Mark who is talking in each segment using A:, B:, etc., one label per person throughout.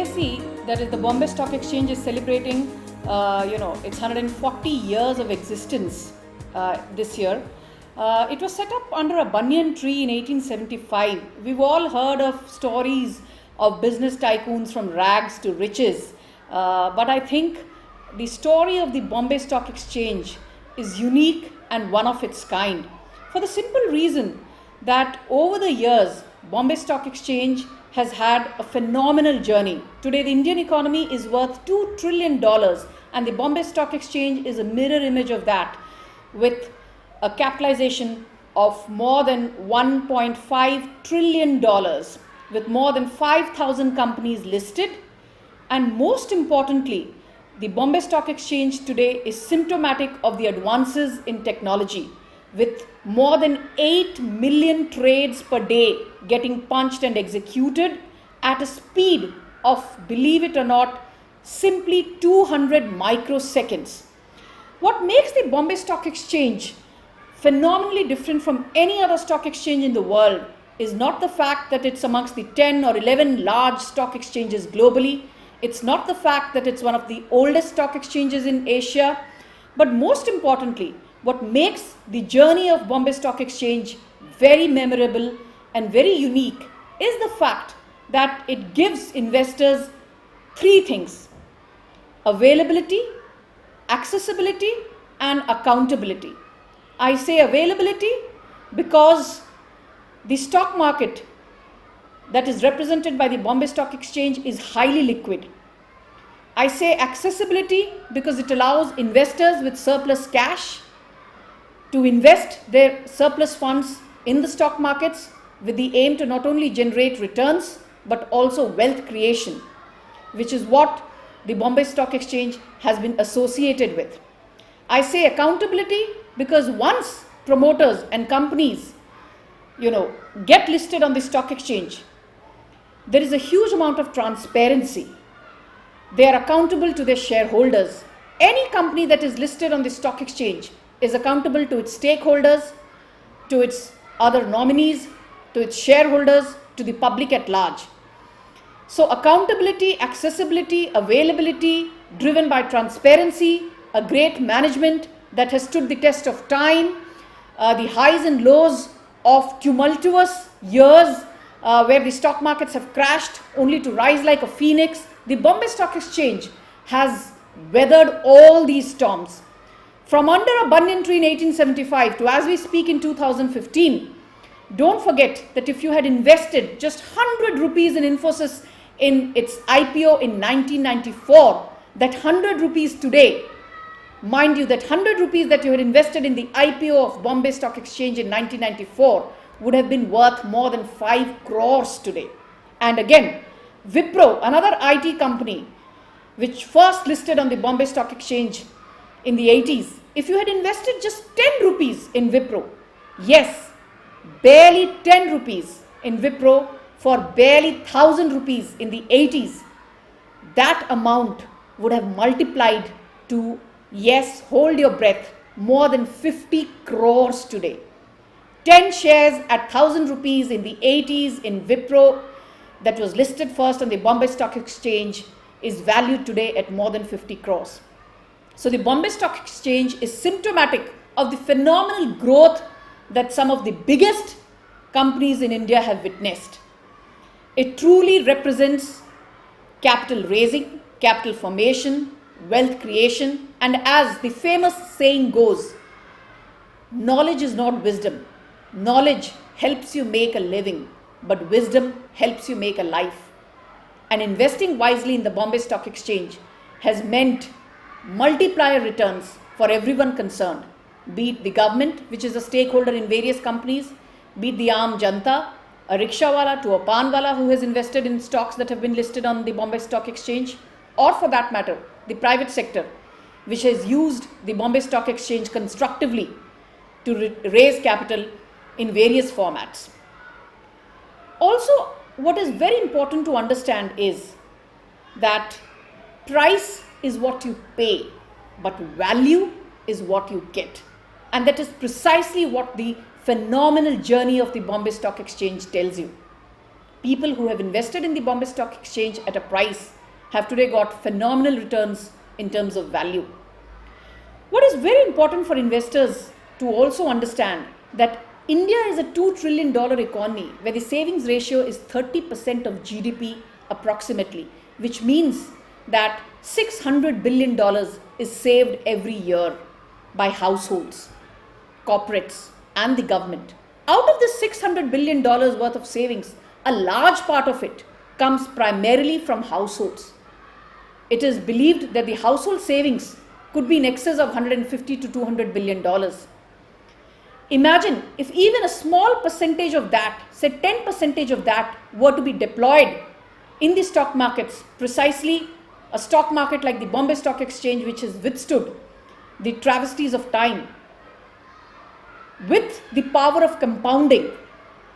A: BSE, that is the Bombay Stock Exchange, is celebrating, its 140 years of existence this year. It was set up under a banyan tree in 1875. We've all heard of stories of business tycoons from rags to riches, but I think the story of the Bombay Stock Exchange is unique and one of its kind, for the simple reason that over the years, Bombay Stock Exchange has had a phenomenal journey. Today, the Indian economy is worth $2 trillion, and the Bombay Stock Exchange is a mirror image of that, with a capitalization of more than $1.5 trillion, with more than 5,000 companies listed. And most importantly, the Bombay Stock Exchange today is symptomatic of the advances in technology, with more than 8 million trades per day getting punched and executed at a speed of, believe it or not, simply 200 microseconds. What makes the Bombay Stock Exchange phenomenally different from any other stock exchange in the world is not the fact that it's amongst the 10 or 11 large stock exchanges globally. It's not the fact that it's one of the oldest stock exchanges in Asia, but most importantly, what makes the journey of Bombay Stock Exchange very memorable and very unique is the fact that it gives investors three things: availability, accessibility, and accountability. I say availability because the stock market that is represented by the Bombay Stock Exchange is highly liquid. I say accessibility because it allows investors with surplus cash to invest their surplus funds in the stock markets with the aim to not only generate returns but also wealth creation, which is what the Bombay Stock Exchange has been associated with. I say accountability because once promoters and companies get listed on the stock exchange, there is a huge amount of transparency. They are accountable to their shareholders. Any company that is listed on the stock exchange is accountable to its stakeholders, to its other nominees, to its shareholders, to the public at large. So accountability, accessibility, availability, driven by transparency, a great management that has stood the test of time, the highs and lows of tumultuous years where the stock markets have crashed only to rise like a phoenix. The Bombay Stock Exchange has weathered all these storms. From under a banyan tree in 1875 to as we speak in 2015, don't forget that if you had invested just 100 rupees in Infosys in its IPO in 1994, that 100 rupees today, mind you, that 100 rupees that you had invested in the IPO of Bombay Stock Exchange in 1994 would have been worth more than 5 crores today. And again, Wipro, another IT company which first listed on the Bombay Stock Exchange in the 80s, if you had invested just 10 rupees in Wipro, yes, barely 10 rupees in Wipro for barely 1,000 rupees in the 80s, that amount would have multiplied to, yes, hold your breath, more than 50 crores today. 10 shares at 1,000 rupees in the 80s in Wipro that was listed first on the Bombay Stock Exchange is valued today at more than 50 crores. So the Bombay Stock Exchange is symptomatic of the phenomenal growth that some of the biggest companies in India have witnessed. It truly represents capital raising, capital formation, wealth creation, and as the famous saying goes, knowledge is not wisdom. Knowledge helps you make a living, but wisdom helps you make a life. And investing wisely in the Bombay Stock Exchange has meant multiplier returns for everyone concerned, be it the government, which is a stakeholder in various companies, be it the Aam Janta, a rickshawala to a panwala who has invested in stocks that have been listed on the Bombay Stock Exchange, or for that matter, the private sector, which has used the Bombay Stock Exchange constructively to raise capital in various formats. Also, what is very important to understand is that price is what you pay, but value is what you get. And that is precisely what the phenomenal journey of the Bombay Stock Exchange tells you. people who have invested in the Bombay Stock Exchange at a price have today got phenomenal returns in terms of value. What is very important for investors to also understand that India is a $2 trillion economy where the savings ratio is 30% of GDP approximately, which means that $600 billion is saved every year by households, corporates, and the government. Out of this $600 billion worth of savings, a large part of it comes primarily from households. It is believed that the household savings could be in excess of $150 to $200 billion. Imagine if even a small percentage of that, say 10% of that, were to be deployed in the stock markets, precisely a stock market like the Bombay Stock Exchange, which has withstood the travesties of time, with the power of compounding,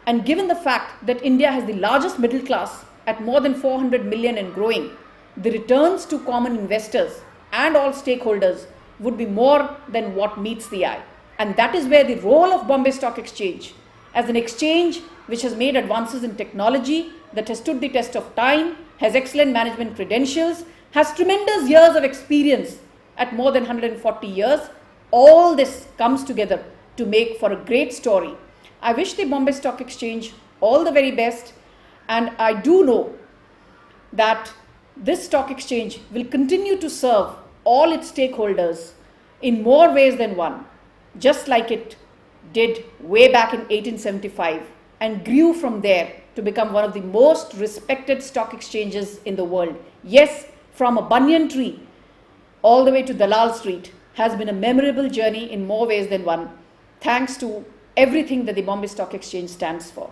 A: and given the fact that India has the largest middle class at more than 400 million and growing, the returns to common investors and all stakeholders would be more than what meets the eye. And that is where the role of Bombay Stock Exchange, as an exchange which has made advances in technology, that has stood the test of time, has excellent management credentials, has tremendous years of experience at more than 140 years, all this comes together to make for a great story. I wish the Bombay Stock Exchange all the very best, and I do know that this stock exchange will continue to serve all its stakeholders in more ways than one, just like it did way back in 1875 and grew from there to become one of the most respected stock exchanges in the world. Yes, from a banyan tree all the way to Dalal Street has been a memorable journey in more ways than one, thanks to everything that the Bombay Stock Exchange stands for.